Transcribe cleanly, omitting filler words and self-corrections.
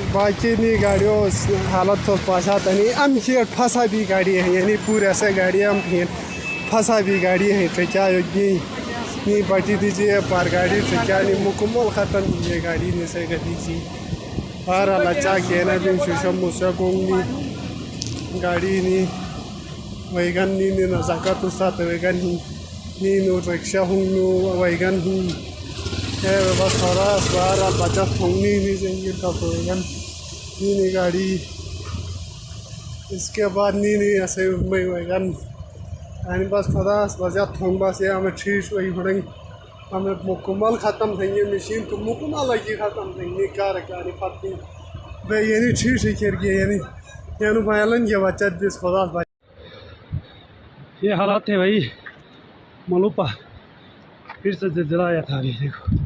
बाकी नहीं गाड़ियों हालत तो पासा नहीं हम खेल फंसा भी गाड़ी है यानी पूरे ऐसे गाड़ी हम खेल फंसा भी गाड़ी है तो क्या योगी नहीं बटी दीजिए पर गाड़ी तो क्या नहीं मुकम्मल ख़त्म कीजिए गाड़ी ने से कर दीजिए और लच्चा कहना भी शुशम मुझसे कहूँगी गाड़ी नहीं वैगन नहीं नज़ाकत उस्ताद वैगन नहीं नो रिक्शा हूँ नो वैगन हूँ बस थोड़ा बार बचत होनी नहीं चाहिए तब वैगन नहीं गाड़ी इसके बाद नहीं ऐसे मैं वैगन यानी बस थोड़ा बचत हों बस ये हमें ठीक वही पड़ेंगे हमें मुकम्मल ख़त्म थेंगे मशीन तो मुकम्मल लगी ख़त्म थेंगे कार कारी फटी भाई यानी ठीक ठीक कर गया यानी यानी बयालन के बचत भी खुदा भाई ये हालात थे भाई मलूपा फिर से जलाया था अभी देखो।